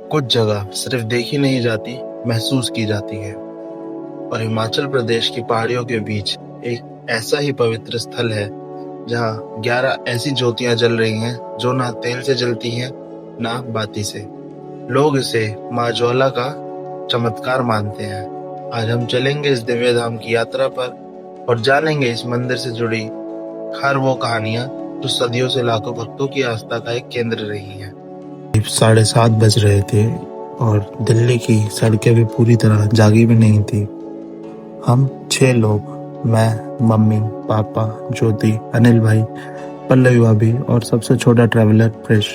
कुछ जगह सिर्फ देखी नहीं जाती, महसूस की जाती है। और हिमाचल प्रदेश की पहाड़ियों के बीच एक ऐसा ही पवित्र स्थल है जहाँ 11 ऐसी ज्योतियां जल रही हैं जो ना तेल से जलती हैं ना बाती से। लोग इसे माँ ज्वाला का चमत्कार मानते हैं। आज हम चलेंगे इस दिव्य धाम की यात्रा पर और जानेंगे इस मंदिर से जुड़ी हर वो कहानियां जो सदियों से लाखों भक्तों की आस्था का एक केंद्र रही है। 7:30 बज रहे थे और दिल्ली की सड़कें भी पूरी तरह जागी भी नहीं थी। हम 6 लोग, मैं, मम्मी, पापा, ज्योति, अनिल भाई, पल्लवी भाभी और सबसे छोटा ट्रैवलर क्रिश,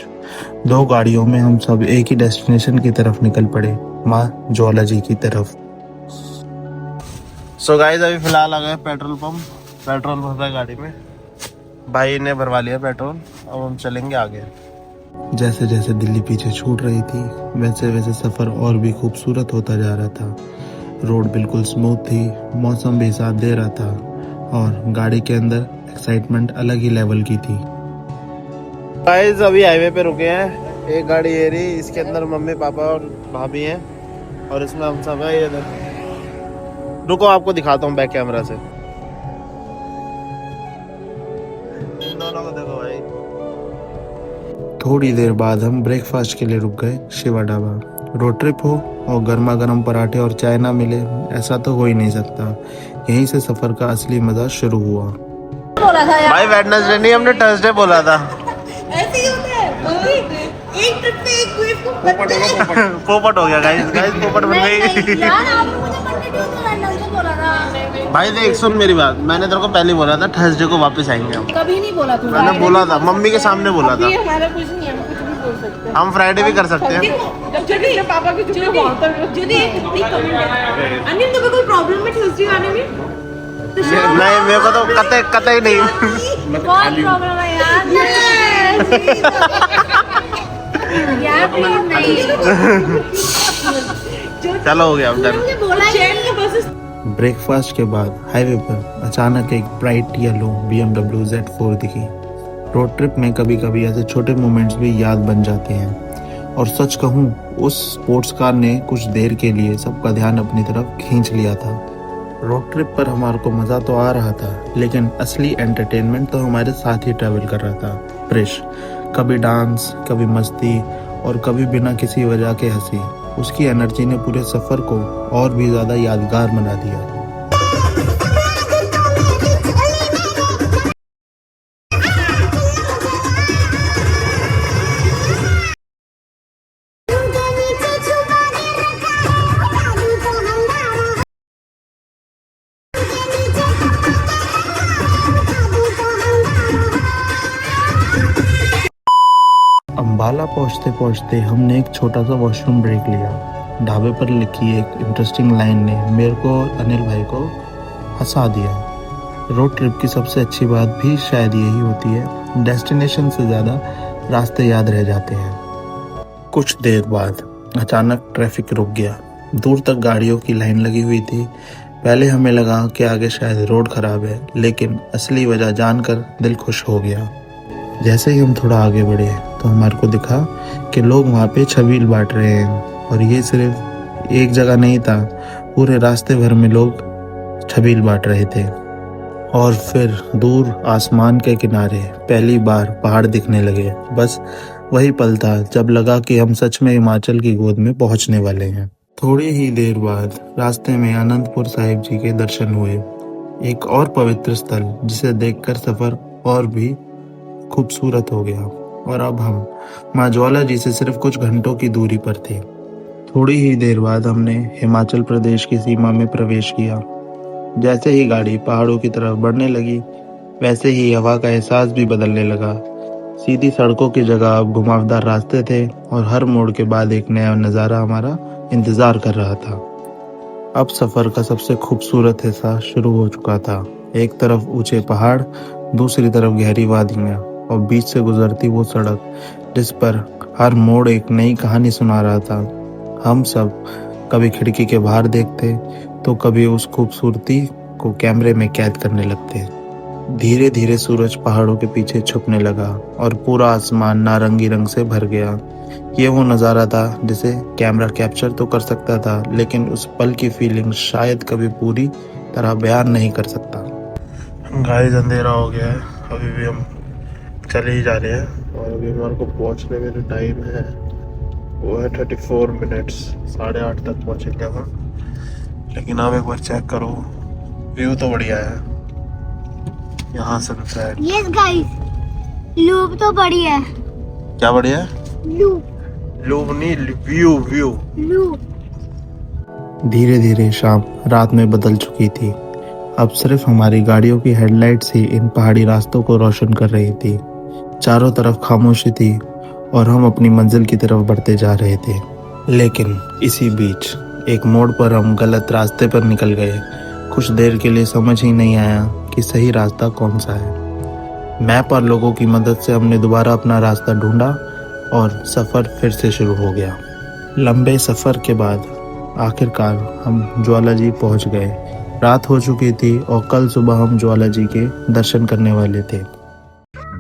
2 गाड़ियों में हम सब एक ही डेस्टिनेशन की तरफ निकल पड़े, माँ ज्वाला जी की तरफ। सो गाइस, अभी फिलहाल आ गए पेट्रोल पंप। पेट्रोल भर रहा है गाड़ी में, भाई ने भरवा लिया पेट्रोल। अब हम चलेंगे आगे। जैसे जैसे दिल्ली पीछे छूट रही थी वैसे वैसे सफ़र और भी खूबसूरत होता जा रहा था। रोड बिल्कुल स्मूथ थी, मौसम भी साथ दे रहा था और गाड़ी के अंदर एक्साइटमेंट अलग ही लेवल की थी। गाइस, अभी हाईवे पे रुके हैं। एक गाड़ी ये रही, इसके अंदर मम्मी पापा और भाभी हैं और इसमें हम सब हैं। इधर रुको, आपको दिखाता हूँ बैक कैमरा से। इन दोनों को देखो भाई। थोड़ी देर बाद हम ब्रेकफास्ट के लिए रुक गए शिवा ढाबा। रोड ट्रिप हो और गर्मा गर्म पराठे और चाय ना मिले, ऐसा तो हो ही नहीं सकता। यहीं से सफर का असली मजा शुरू हुआ। बोला था यार। भाई वेडनेसडे नहीं, हमने थर्सडे बोला था। ऐसे ही होता है। एक ट्रिप पे एक वेव को पोपट हो गया गाइस, पोपट बन गई। यार आपने मुझे मंडे ट्यूसडे वेडनेसडे बोला था। भाई देख, सुन मेरी बात, मैंने तेरे को पहले बोला था थर्सडे को वापस आएंगे हम। कभी नहीं बोला तू। मैंने बोला था, मम्मी के सामने बोला था। हमारा कुछ नहीं है, हम कुछ भी बोल सकते हैं। हम फ्राइडे भी कर सकते हैं। जब पापा की छुट्टी बहुत अनिल, तुम्हें कोई प्रॉब्लम है थर्सडे आने में? नहीं, मेरे को तो कतई नहीं। बहुत प्रॉब्लम है यार प्लीज नहीं। चलो हो गया अब डन। बोला ब्रेकफास्ट के बाद हाईवे पर अचानक एक ब्राइट येलो BMW Z4 दिखी। रोड ट्रिप में कभी कभी ऐसे छोटे मोमेंट्स भी याद बन जाते हैं। और सच कहूँ, उस स्पोर्ट्स कार ने कुछ देर के लिए सबका ध्यान अपनी तरफ खींच लिया था। रोड ट्रिप पर हमारे को मज़ा तो आ रहा था, लेकिन असली एंटरटेनमेंट तो हमारे साथ ही ट्रैवल कर रहा था, प्रिश। कभी डांस, कभी मस्ती और कभी बिना किसी वजह के हंसी। उसकी एनर्जी ने पूरे सफ़र को और भी ज़्यादा यादगार बना दिया। अंबाला पहुंचते पहुंचते हमने एक छोटा सा वॉशरूम ब्रेक लिया। ढाबे पर लिखी एक इंटरेस्टिंग लाइन ने मेरे को और अनिल भाई को हंसा दिया। रोड ट्रिप की सबसे अच्छी बात भी शायद यही होती है, डेस्टिनेशन से ज़्यादा रास्ते याद रह जाते हैं। कुछ देर बाद अचानक ट्रैफिक रुक गया। दूर तक गाड़ियों की लाइन लगी हुई थी। पहले हमें लगा कि आगे शायद रोड खराब है, लेकिन असली वजह जानकर दिल खुश हो गया। जैसे ही हम थोड़ा आगे बढ़े तो हमारे को दिखा कि लोग वहाँ पे छबील बांट रहे हैं। और ये सिर्फ एक जगह नहीं था, पूरे रास्ते भर में लोग छबील बांट रहे थे। और फिर दूर आसमान के किनारे पहली बार पहाड़ दिखने लगे। बस वही पल था जब लगा कि हम सच में हिमाचल की गोद में पहुँचने वाले हैं। थोड़ी ही देर बाद रास्ते में आनंदपुर साहिब जी के दर्शन हुए, एक और पवित्र स्थल जिसे देखकर सफ़र और भी खूबसूरत हो गया। और अब हम माँ ज्वाला जी से सिर्फ कुछ घंटों की दूरी पर थे। थोड़ी ही देर बाद हमने हिमाचल प्रदेश की सीमा में प्रवेश किया। जैसे ही गाड़ी पहाड़ों की तरफ बढ़ने लगी, वैसे ही हवा का एहसास भी बदलने लगा। सीधी सड़कों की जगह अब घुमावदार रास्ते थे और हर मोड़ के बाद एक नया नज़ारा हमारा इंतज़ार कर रहा था। अब सफ़र का सबसे खूबसूरत हिस्सा शुरू हो चुका था। एक तरफ ऊंचे पहाड़, दूसरी तरफ गहरी वादियाँ और बीच से गुजरती वो सड़क जिस पर हर मोड़ एक नई कहानी सुना रहा था। हम सब कभी खिड़की के बाहर देखते तो कभी उस खूबसूरती को कैमरे में कैद करने लगते। धीरे धीरे सूरज पहाड़ों के पीछे छुपने लगा और पूरा आसमान नारंगी रंग से भर गया। ये वो नज़ारा था जिसे कैमरा कैप्चर तो कर सकता था, लेकिन उस पल की फीलिंग शायद कभी पूरी तरह बयान नहीं कर सकता। गाइस अंधेरा हो गया है, अभी भी हम चले ही जा रहे हैं और अभी हमारे को पहुंचने में जो टाइम है वो है 34 मिनट्स। 8:30 तक पहुंचेंगे हम। लेकिन आप एक बार चेक करो, व्यू तो बढ़िया है यहाँ सनसेट। यस गाइस, लूप तो बढ़िया है। क्या बढ़िया है? लूप लूप नहीं, व्यू व्यू। लूप। धीरे धीरे शाम रात में बदल चुकी थी। अब सिर्फ हमारी गाड़ियों की हेडलाइट्स ही इन पहाड़ी रास्तों को रोशन कर रही थी। चारों तरफ खामोशी थी और हम अपनी मंजिल की तरफ बढ़ते जा रहे थे। लेकिन इसी बीच एक मोड़ पर हम गलत रास्ते पर निकल गए। कुछ देर के लिए समझ ही नहीं आया कि सही रास्ता कौन सा है। मैप और लोगों की मदद से हमने दोबारा अपना रास्ता ढूंढा और सफ़र फिर से शुरू हो गया। लंबे सफ़र के बाद आखिरकार हम ज्वाला जी पहुँच गए। रात हो चुकी थी और कल सुबह हम ज्वाला जी के दर्शन करने वाले थे।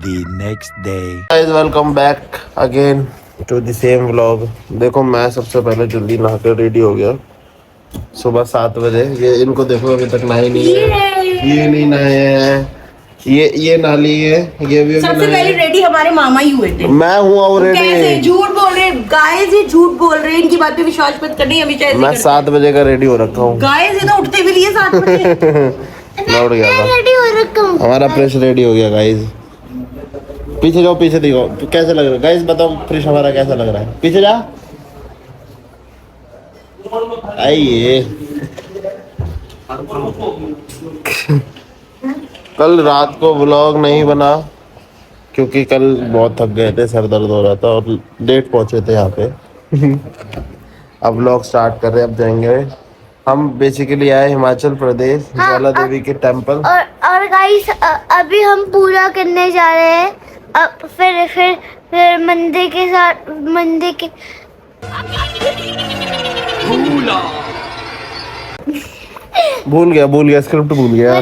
The next day. Guys, welcome back again to the same vlog। देखो मैं सबसे पहले जल्दी नहाकर रेडी हो गया सुबह 7 बजे। ये इनको देखो अभी तक नहाए नहीं है, ये नहीं नहाए हैं, ये नाली है, ये भी सबसे पहले रेडी हमारे मामा ही हुए थे। मैं हूँ ऑलरेडी। कैसे झूठ बोल रहे गाइस, ये झूठ बोल रहे हैं, इनकी बात पे विश्वास मत करनी। हमेशा ऐसे मैं 7 बजे का रेडी हो रखा हूँ। गाइस, ये तो उठते भी नहीं है 7 बजे। मैं उठ गया था, रेडी हो रखा हूँ। हमारा फ्रेश रेडी हो गया। गाइस पीछे जाओ, पीछे देखो कैसे लग रहा है। गाइस बताओ फ्रेश हमारा कैसा लग रहा है। पीछे जा, आइए। कल रात को व्लॉग नहीं बना क्योंकि कल बहुत थक गए थे, सर दर्द हो रहा था और लेट पहुंचे थे यहाँ पे। अब व्लॉग स्टार्ट कर रहे हैं। अब जाएंगे हम, बेसिकली आए हिमाचल प्रदेश, ज्वाला देवी के टेम्पल। और गाइस अभी हम पूजा करने जा रहे हैं। अब फिर मंदिर के साथ मंदिर के भूल गया स्क्रिप्ट भूल गया।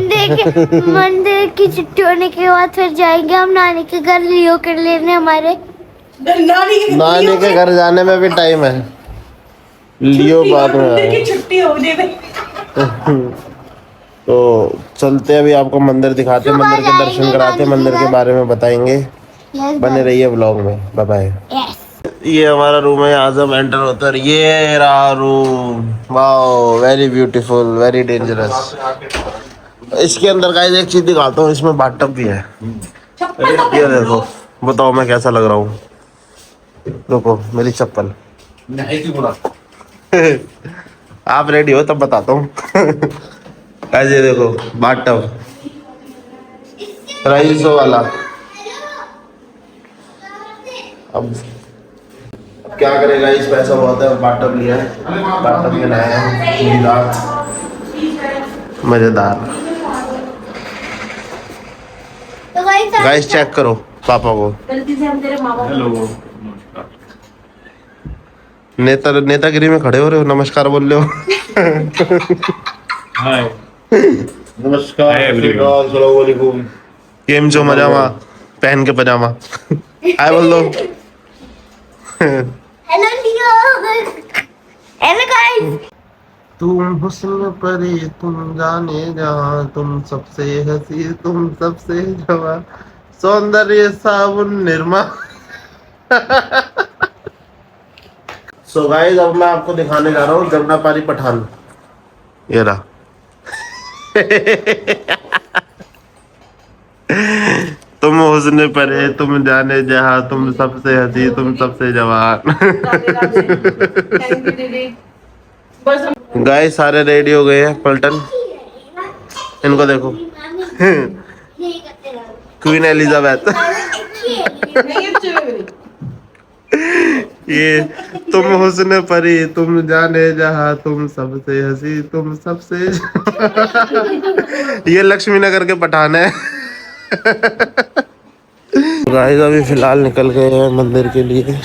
मंदिर की छुट्टी होने के बाद फिर जाएंगे हम नानी के घर लियो कर लेने। हमारे नानी के घर जाने में भी टाइम है, लियो बाद में छुट्टी होने में। तो चलते अभी आपको मंदिर दिखाते हैं, मंदिर के दर्शन कराते हैं, मंदिर के बारे में बताएंगे। बने रहिए व्लॉग में। Bye bye. ये हमारा रूम है, आज हम एंटर होते हैं। ये रहा room, wow very beautiful, very dangerous. इसके अंदर गाइस एक चीज दिखाता हूँ, इसमें बाथटब भी है। ये देखो, बताओ मैं कैसा लग रहा हूँ। देखो मेरी चप्पल। आप रेडी हो तब बताता हूँ। गाइस ये देखो बाथटब, रईसों वाला। अब क्या करेगा, इस पैसा बहुत है। बाथटब लिया है, बाथटब में नहाया है, पूरी रात मजेदार। तो गाइस चेक करो पापा को। गलती से हम तेरे मामा को नेतागिरी में खड़े हो रहे हो, नमस्कार बोल रहे हो। हाय नमस्कार, अस्सलाम वालेकुम। केम जो मजामा पहन के पजामा। हाय बोल दो। हेलो लियो, हेलो गाइस। तुम हुस्न परी तुम जाने जहां, तुम सबसे हंसी तुम सबसे जवान, सौंदर्य साबुन निरमा। सो गाइस अब मैं आपको दिखाने जा रहा हूँ जमुना पारी पठान। ये रहा। तुम हुस्न परे तुम जाने जहां, तुम सबसे हंसी तुम सबसे जवान। गाइस सारे रेडी हो गए हैं। पलटन, इनको देखो। Queen Elizabeth. ये तुम हुस्न परी तुम जाने जहां, तुम सबसे हंसी तुम सबसे। ये लक्ष्मी नगर के पठान है। गाइस अभी फिलहाल निकल गए हैं मंदिर के लिए।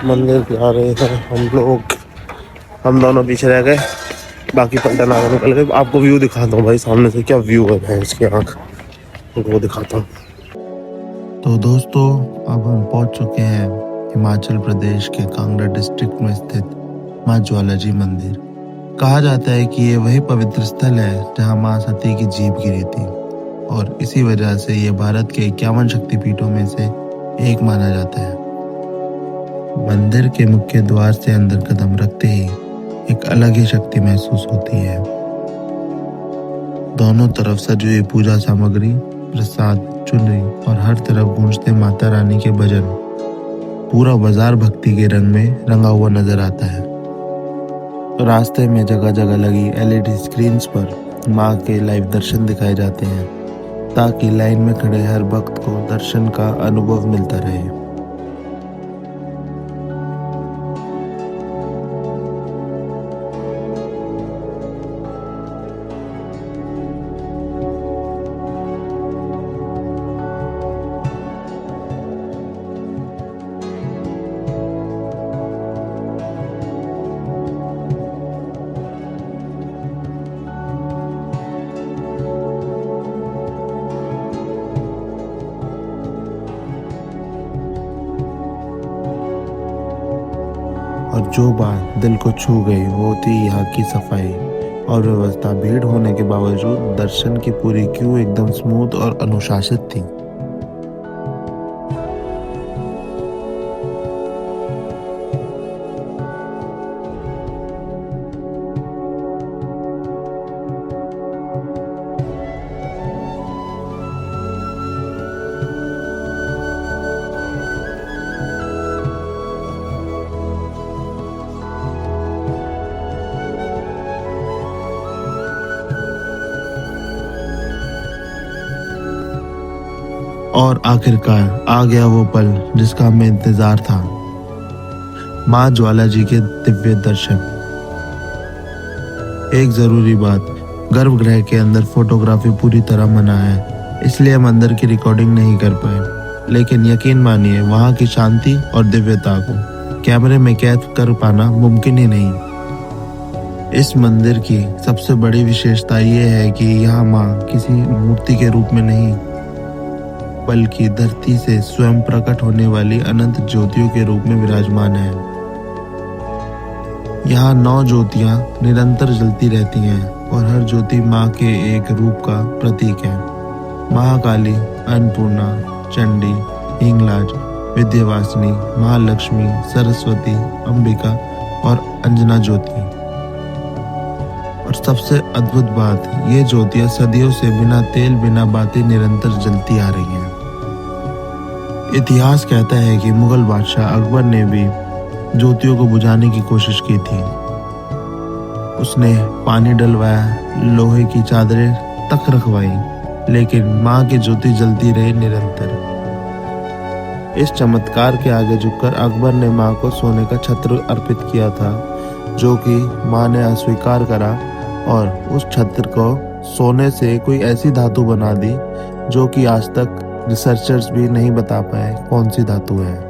मंदिर जा रहे हैं हम लोग, हम दोनों पीछे रह गए, बाकी पलटन आगे निकल गए। आपको व्यू दिखाता हूँ भाई, सामने से क्या व्यू है भैंस की आँख। वो दिखाता हूँ। तो दोस्तों अब हम पहुंच चुके हैं हिमाचल प्रदेश के कांगड़ा डिस्ट्रिक्ट में स्थित माँ ज्वाला जी मंदिर। कहा जाता है कि ये वही पवित्र स्थल है जहां माँ सती की जीभ गिरी थी और इसी वजह से ये भारत के 51 शक्तिपीठों में से एक माना जाता है। मंदिर के मुख्य द्वार से अंदर कदम रखते ही एक अलग ही शक्ति महसूस होती है। दोनों तरफ सजी हुई पूजा सामग्री, प्रसाद, चुनरी और हर तरफ गूंजते माता रानी के भजन। पूरा बाजार भक्ति के रंग में रंगा हुआ नजर आता है। रास्ते में जगह जगह लगी LED स्क्रीन्स पर माँ के लाइव दर्शन दिखाए जाते हैं ताकि लाइन में खड़े हर भक्त को दर्शन का अनुभव मिलता रहे। और जो बात दिल को छू गई वो थी यहाँ की सफाई और व्यवस्था। भीड़ होने के बावजूद दर्शन की पूरी क्यू एकदम स्मूथ और अनुशासित थी। और आखिरकार आ गया वो पल जिसका हमें इंतजार था, माँ ज्वाला जी के दिव्य दर्शन। एक जरूरी बात, गर्भगृह के अंदर फोटोग्राफी पूरी तरह मना है, इसलिए हम अंदर की रिकॉर्डिंग नहीं कर पाए। लेकिन यकीन मानिए वहाँ की शांति और दिव्यता को कैमरे में कैद कर पाना मुमकिन ही नहीं। इस मंदिर की सबसे बड़ी विशेषता ये है कि यहाँ माँ किसी मूर्ति के रूप में नहीं बल्कि धरती से स्वयं प्रकट होने वाली अनंत ज्योतियों के रूप में विराजमान है। यहाँ 9 ज्योतियां निरंतर जलती रहती हैं और हर ज्योति माँ के एक रूप का प्रतीक है। महाकाली, अन्नपूर्णा, चंडी, हिंगलाज, विद्यावासिनी, महालक्ष्मी, सरस्वती, अंबिका और अंजना ज्योति। और सबसे अद्भुत बात, ये ज्योतियां सदियों से बिना तेल बिना बाती निरंतर जलती आ रही हैं। इतिहास कहता है कि मुगल बादशाह अकबर ने भी ज्योतियों को बुझाने की कोशिश की थी। उसने पानी डलवाया, लोहे की चादरें तक रखवाई, लेकिन माँ की ज्योति जलती रही निरंतर। इस चमत्कार के आगे झुककर अकबर ने माँ को सोने का छत्र अर्पित किया था, जो कि माँ ने अस्वीकार करा और उस छत्र को सोने से कोई ऐसी धातु बना दी जो कि आज तक रिसर्चर्स भी नहीं बता पाए कौन सी धातु है।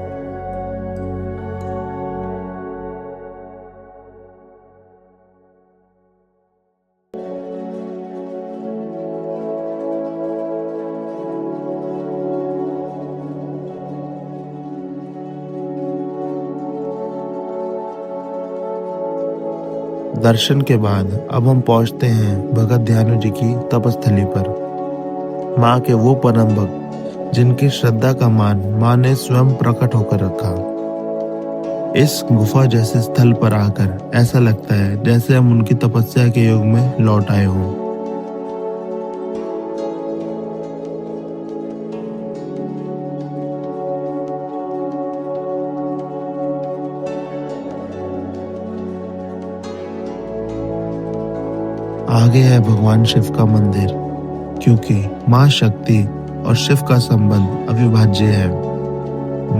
दर्शन के बाद अब हम पहुंचते हैं भगत ध्यानु जी की तपस्थली पर, माँ के वो परम भक्त जिनकी श्रद्धा का मान माँ ने स्वयं प्रकट होकर रखा। इस गुफा जैसे स्थल पर आकर ऐसा लगता है जैसे हम उनकी तपस्या के युग में लौट आए हों। आगे है भगवान शिव का मंदिर, क्योंकि माँ शक्ति और शिव का संबंध अविभाज्य है।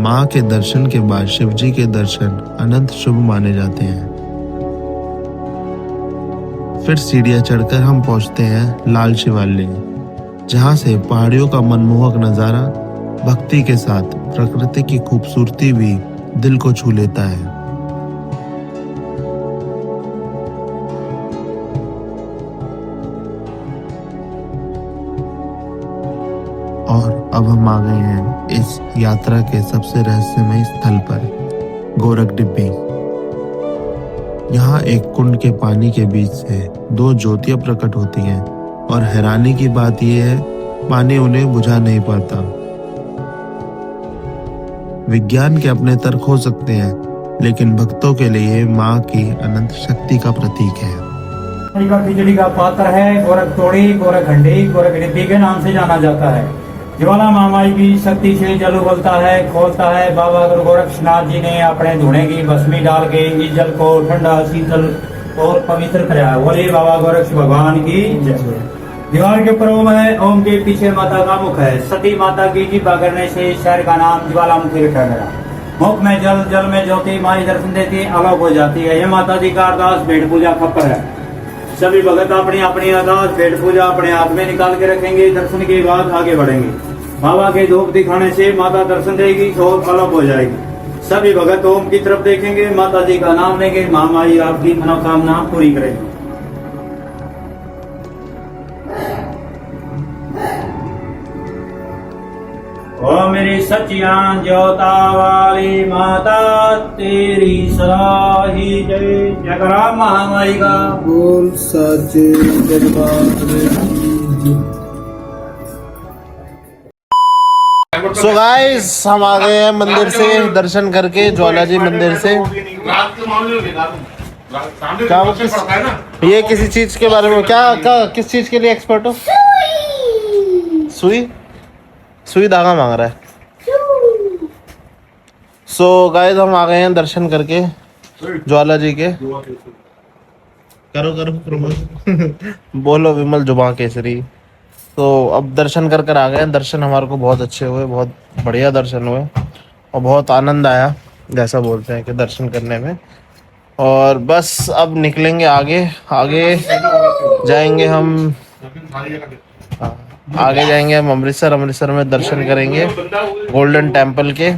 माँ के दर्शन के बाद शिव जी के दर्शन अनंत शुभ माने जाते हैं। फिर सीढ़ियां चढ़कर हम पहुंचते हैं लाल शिवालय, जहां से पहाड़ियों का मनमोहक नजारा भक्ति के साथ प्रकृति की खूबसूरती भी दिल को छू लेता है। अब हम आ गए हैं इस यात्रा के सबसे रहस्यमय स्थल पर, गोरख डिब्बी। यहाँ एक कुंड के पानी के बीच से दो ज्योतियां प्रकट होती हैं और हैरानी की बात यह है, पानी उन्हें बुझा नहीं पाता। विज्ञान के अपने तर्क हो सकते हैं, लेकिन भक्तों के लिए माँ की अनंत शक्ति का प्रतीक है। का खिचड़ी का पात्र है, गोरख तोड़ी, गोरख हंडी, गोरख डिब्बी के नाम से जाना जाता है। ज्वाला महामाई की शक्ति से जल उबलता है, खोलता है। बाबा गुरु गोरक्षनाथ जी ने अपने धुने की भस्मी डाल के इस जल को ठंडा, शीतल और पवित्र कराया। बोले बाबा गोरक्ष भगवान की जय। दीवार के ऊपर ओम है, ओम के पीछे माता का मुख है। सती माता की कृपा करने से शहर का नाम ज्वालामुखी रखा गया। मुख में जल, जल में ज्योति, माई दर्शन देती अलग हो जाती है। यह माता जी का अरदास भेंट पूजा खप्पर है। सभी भगत अपनी अपनी अरदास भेंट पूजा अपने हाथ में निकाल के रखेंगे। दर्शन के बाद आगे बढ़ेंगे। बाबा के धूप दिखाने से माता दर्शन देगी और अलग हो जाएगी। सभी भगत ओम की तरफ देखेंगे, माता जी का नाम लेंगे। महामाई आपकी मनोकामना पूरी करेगी। ओ मेरी सचियां ज्योता वाली माता, तेरी सदा ही जय। जयकारा महामाई का बोल साचे दरबार। सो गाइस, हम आ गए हैं मंदिर से दर्शन करके, ज्वाला जी मंदिर से। क्या वो ये किसी चीज के बारे में क्या किस चीज के लिए एक्सपर्ट हो? सुई धागा मांग रहा है। सो गाइस, हम आ गए हैं दर्शन करके ज्वाला जी के। करो बोलो विमल जुबां केसरी। तो अब दर्शन कर कर आ गए हैं। दर्शन हमारे को बहुत अच्छे हुए, बहुत बढ़िया दर्शन हुए और बहुत आनंद आया, जैसा बोलते हैं कि दर्शन करने में। और बस अब निकलेंगे आगे जाएंगे हम। आगे जाएंगे हम अमृतसर में दर्शन करेंगे गोल्डन टेम्पल के।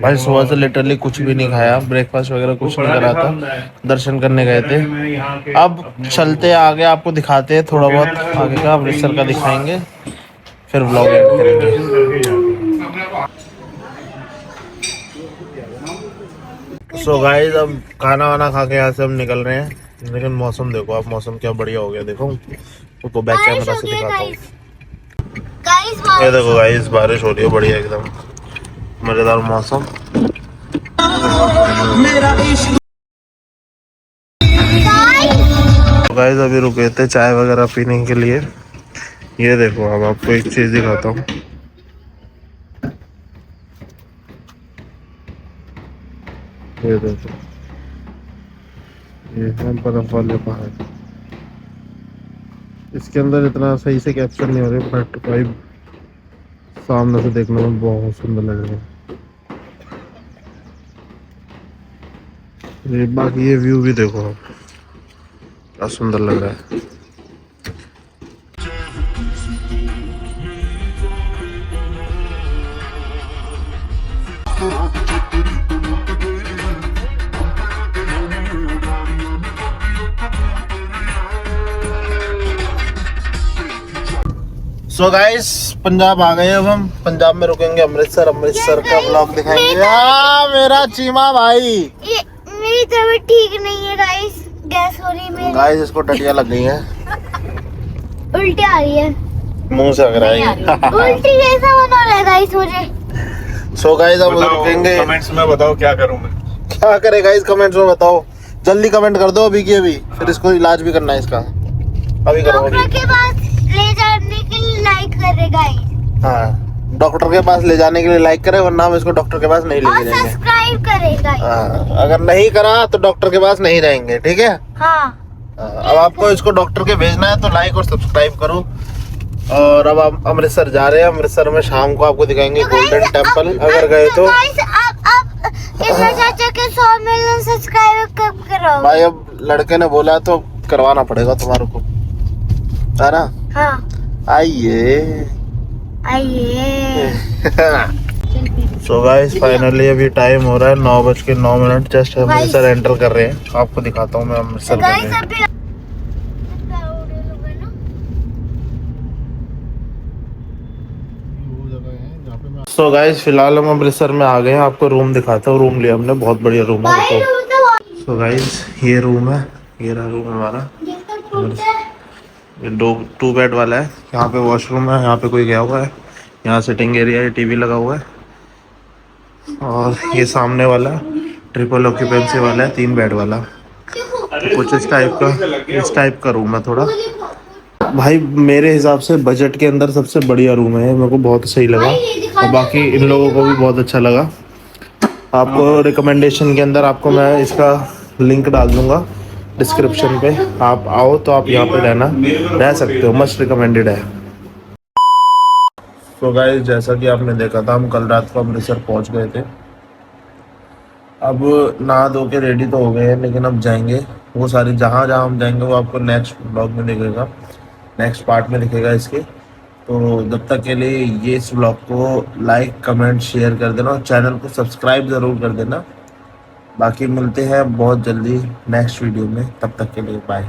भाई सुबह से लिटरली कुछ भी नहीं खाया, ब्रेकफास्ट वगैरह कुछ नहीं करा था, दर्शन करने गए थे। अब चलते आगे, आपको दिखाते हैं थोड़ा बहुत आगे का, अमृतसर का दिखाएंगे, फिर व्लॉग एंड करेंगे। सो गाइस, अब खाना वाना खा के यहाँ से हम निकल रहे हैं। लेकिन मौसम देखो आप, मौसम क्या बढ़िया हो गया। देखो तो बैक कैमरा से दिखाता हूँ। ये देखो गाइस, बारिश हो रही है बढ़िया, एकदम मजेदार मौसम। गाइस अभी रुके थे चाय वगैरह पीने के लिए। ये देखो, अब आपको एक चीज दिखाता हूँ। ये देखो, ये है बर्फ वाले पहाड़। इसके अंदर इतना सही से कैप्चर नहीं हो रहा, बट भाई सामने से देखने में बहुत सुंदर लग रहा है। ये बाकी ये व्यू भी देखो आप, क्या सुंदर लग रहा है। सो गाइस, पंजाब आ गए। अब हम पंजाब में रुकेंगे, अमृतसर का ब्लॉग दिखाएंगे। मेरा चीमा भाई, ये मेरी तबीयत ठीक नहीं है गाइस, गैस हो रही है मेरी। गाइस इसको टटिया लग गई है, उल्टी आ रही है, मुंह से लग रहा है। उल्टी कैसा बना रहा है गाइस मुझे। सो गाइस, अब रुकेंगे। कमेंट्स में बताओ क्या करूं मैं, क्या करे गाइस, कमेंट्स में बताओ, जल्दी कमेंट कर दो अभी की अभी, फिर इसको इलाज भी करना है इसका, अभी करो डॉक्टर के पास ले जाने के लिए लाइक करे गाइस। हाँ, डॉक्टर के पास ले जाने के लिए लाइक करे, वरना हम इसको डॉक्टर के पास नहीं और लेके जाएंगे। सब्सक्राइब करे गाइस। हाँ, अगर नहीं करा तो डॉक्टर के पास नहीं रहेंगे, ठीक है। हाँ, अब आपको इसको डॉक्टर के भेजना है तो लाइक और सब्सक्राइब करो। और अब हम अमृतसर जा रहे हैं। अमृतसर में शाम को आपको दिखाएंगे गोल्डन टेम्पल, अगर गए तो। आप चाचा के 100 मिलियन सब्सक्राइबर कब करो भाई, अब लड़के ने बोला तो करवाना पड़ेगा तुम्हारे को, है ना। हाँ, आइए। सो गाइस, फाइनली अभी टाइम हो रहा है 9:09। जस्ट अमृतसर एंटर कर रहे हैं। आपको दिखाता हूँ मैं अमृतसर में। सो गाइस फिलहाल हम अमृतसर में आ गए हैं। आपको रूम दिखाता हूँ। रूम लिया हमने, बहुत बढ़िया रूम है। देखो सो गाइस ये रूम है, ये रहा रूम हमारा। ये टू बेड वाला है। यहाँ पे वॉशरूम है, यहाँ पे कोई गया हुआ है। यहाँ सिटिंग एरिया है, टीवी लगा हुआ है। और ये सामने वाला ट्रिपल ऑक्यूपेंसी वाला है, 3 बेड वाला। तो कुछ इस टाइप का रूम है थोड़ा। भाई मेरे हिसाब से बजट के अंदर सबसे बढ़िया रूम है, मेरे को बहुत सही लगा। और बाकी इन लोगों को भी बहुत अच्छा लगा। आपको रिकमेंडेशन के अंदर आपको मैं इसका लिंक डाल दूंगा डिस्क्रिप्शन पे। आप आओ तो आप यहाँ पे रह सकते हो, मस्ट रिकमेंडेड है। तो गाइस जैसा कि आपने देखा था, हम कल रात को अमृतसर पहुँच गए थे। अब नहा धो के रेडी तो हो गए हैं, लेकिन अब जाएंगे। वो सारी जहाँ जहाँ हम जाएंगे वो आपको नेक्स्ट ब्लॉग में दिखेगा, नेक्स्ट पार्ट में दिखेगा इसके। तो जब तक के लिए ये इस ब्लॉग को लाइक कमेंट शेयर कर देना और चैनल को सब्सक्राइब ज़रूर कर देना। बाकी मिलते हैं बहुत जल्दी नेक्स्ट वीडियो में, तब तक के लिए बाय।